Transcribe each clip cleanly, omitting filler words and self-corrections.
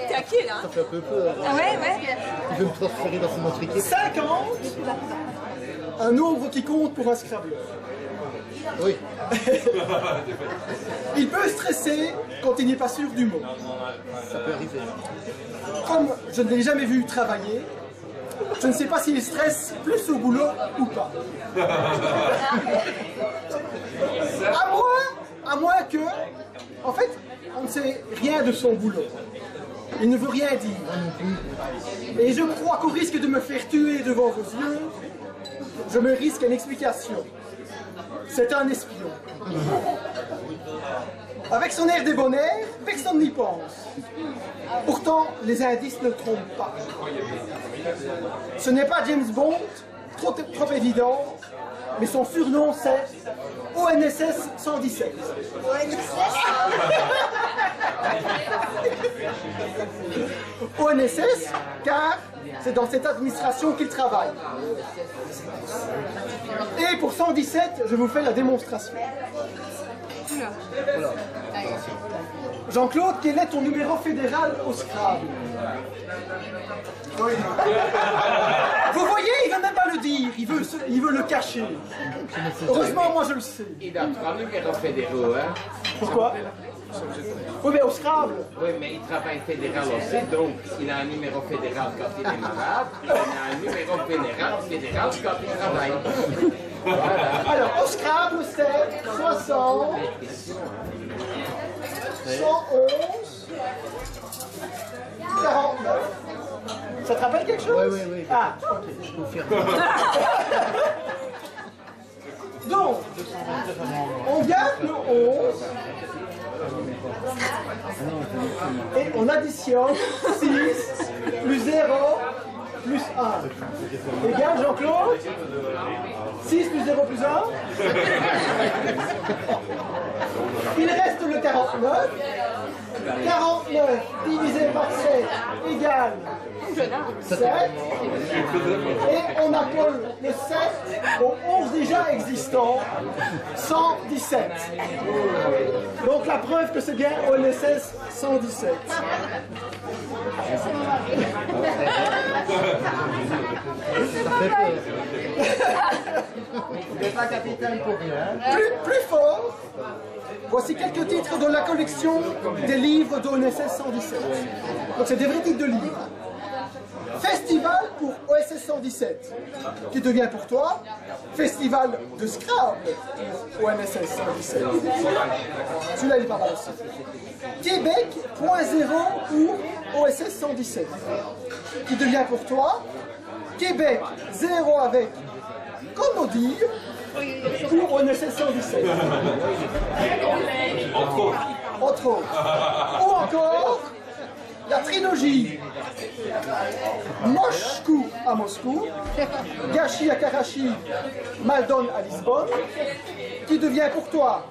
T'es à qui là? Ça fait un peu peur. Ah ouais, ouais. Il veut me transférer dans une autre équipe. 50, un nombre qui compte pour un Scrabbleur. Oui. Il peut stresser quand il n'est pas sûr du mot. Ça peut arriver. Comme je ne l'ai jamais vu travailler, je ne sais pas s'il stresse plus au boulot ou pas. À moins que, en fait, on ne sait rien de son boulot. Il ne veut rien dire. Et je crois qu'au risque de me faire tuer devant vos yeux, je me risque une explication. C'est un espion. Avec son air débonnaire, personne n'y pense. Pourtant, les indices ne trompent pas. Ce n'est pas James Bond, trop évident, mais son surnom c'est ONSS 117. ONSS, car c'est dans cette administration qu'il travaille. Et pour 117, je vous fais la démonstration. Jean-Claude, quel est ton numéro fédéral au Scrabble? Vous voyez, il ne va même pas le dire, il veut le cacher. Heureusement, moi je le sais. Il a 3 numéros fédéraux, hein? Pourquoi? Oui, mais au Scrabble. Oui, mais il travaille fédéral aussi, donc il a un numéro fédéral quand il est malade, il a un numéro fédéral quand il travaille. Voilà. Alors, au Scrabble, c'est 60, 111, 49. Ça te rappelle quelque chose? Oui, oui, oui. Ah, Je confirme. donc, on garde le 11 et on additionne 6 plus 0 plus 1 égale Jean-Claude 6 plus 0 plus 1. Il reste le 49. 49 divisé par 7 égale 7. Et on appelle le 7 au 11 déjà existant, 117. Donc la preuve que c'est bien ONSS 117. Ça fait peur. On n'est pas capitaine pour rien. Plus fort, voici quelques titres de la collection des livres d'ONSS 117. Donc c'est des vrais titres de livres. Festival pour OSS 117, qui devient pour toi Festival de Scrabble pour ONSS 117. Celui-là, il est pas mal aussi. Québec, point 0 pour OSS 117, qui devient pour toi Québec 0 avec Commodore pour ONSS 117. Entre autres. Ou encore la trilogie Moscou à Moscou, Gachi à Karachi, Maldon à Lisbonne, qui devient pour toi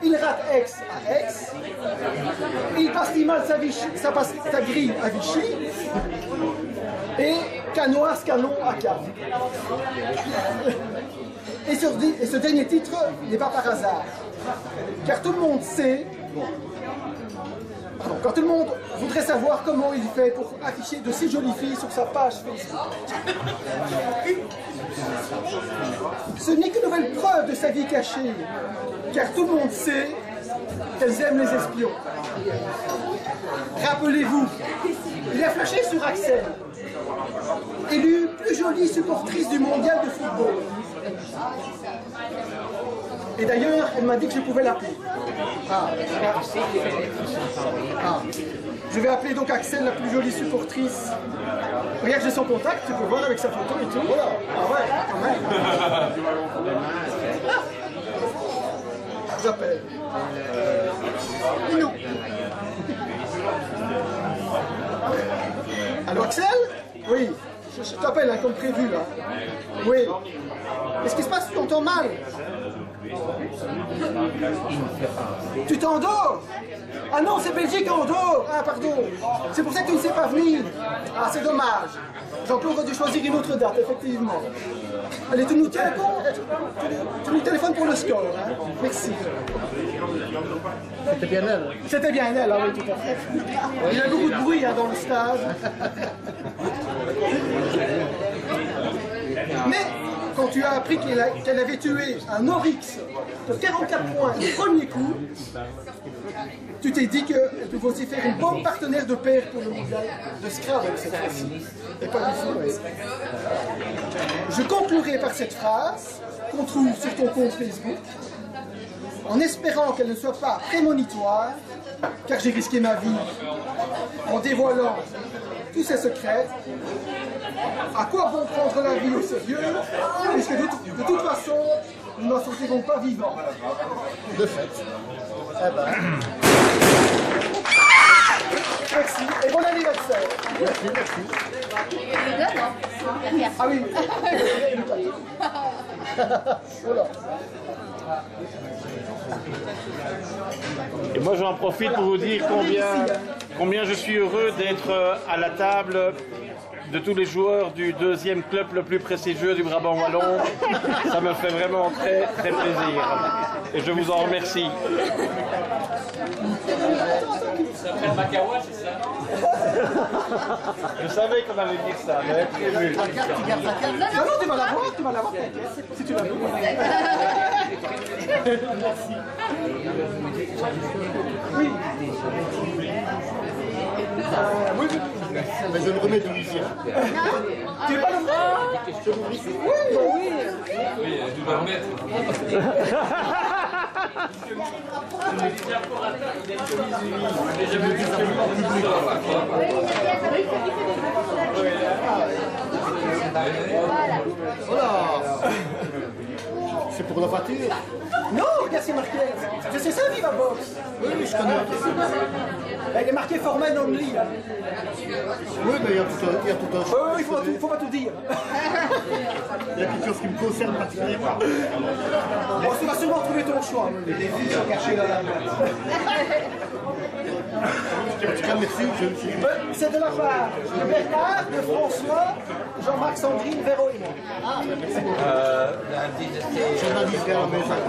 Il rate Aix à Aix, Il passe mal sa grille à Vichy, et Canoise Canon à Cannes. Et ce dernier titre n'est pas par hasard, car tout le monde sait. Quand tout le monde voudrait savoir comment il fait pour afficher de si jolies filles sur sa page Facebook. Ce n'est qu'une nouvelle preuve de sa vie cachée, car tout le monde sait qu'elles aiment les espions. Rappelez-vous, il a flashé sur Axel, élue plus jolie supportrice du mondial de football. Et d'ailleurs, elle m'a dit que je pouvais l'appeler. Ah. Je vais appeler donc Axel, la plus jolie supportrice. Regarde, j'ai son contact, tu peux voir avec sa photo et tout. Voilà. Ah ouais, quand même. J'appelle. Non. Allô Axel? Oui. Je t'appelle hein, comme prévu là. Oui. Qu'est-ce qui se passe? Tu t'entends mal? Tu t'endors? Ah non, c'est Belgique en dehors. Ah pardon. C'est pour ça que tu ne sais pas venir. Ah c'est dommage. Jean-Claude aurait dû choisir une autre date, effectivement. Allez, tu nous tiens compte? Tu nous téléphones pour le score. Hein? Merci. C'était bien elle. C'était bien elle, ah oui, tout à fait. Il y a beaucoup de bruit hein, dans le stade. Mais quand tu as appris qu'elle avait tué un Oryx de 44 points au premier coup, tu t'es dit qu'elle pouvait aussi faire une bonne partenaire de pair pour le mondial de Scrabble cette fois-ci. Et pas du tout, oui. Je conclurai par cette phrase qu'on trouve sur ton compte Facebook, en espérant qu'elle ne soit pas prémonitoire, car j'ai risqué ma vie en dévoilant tous ses secrets. À quoi bon prendre la vie au sérieux, puisque de toute façon, nous n'en sortirons pas vivants. De fait. Eh ben. Merci, et bon anniversaire. Merci, merci. Ah oui. Voilà. Et moi j'en profite pour vous dire combien je suis heureux d'être à la table de tous les joueurs du deuxième club le plus prestigieux du Brabant Wallon. Ça me fait vraiment très très plaisir. Et je vous en remercie. Ça s'appelle Makawa, c'est ça? Je savais qu'on allait dire ça, j'avais prévu. Tu gardes ta carte. Non, non, tu vas l'avoir, t'inquiète, si tu la veux. Merci. Oui. Oui. Mais je le remets du lycée. Tu veux pas le voir? Oui, bah oui. Oui, tu dois remettre. Voilà. C'est pour la voiture. Non, regarde, c'est marqué. Je sais ça, Viva Box. Oui, oui, je connais. Il est marqué Foreman Only. Là. Oui, mais il y a tout un choix. Oui, il faut pas tout dire. Il y a quelque chose qui me concerne particulièrement. Bon, tu vas sûrement trouver ton choix. Les filles sont cachées dans la boîte. En tout cas, merci. C'est de la part de Bernard, de François, Jean-Marc, Sandrine, Véro et moi. Ah, merci beaucoup. Journaliste à la maison.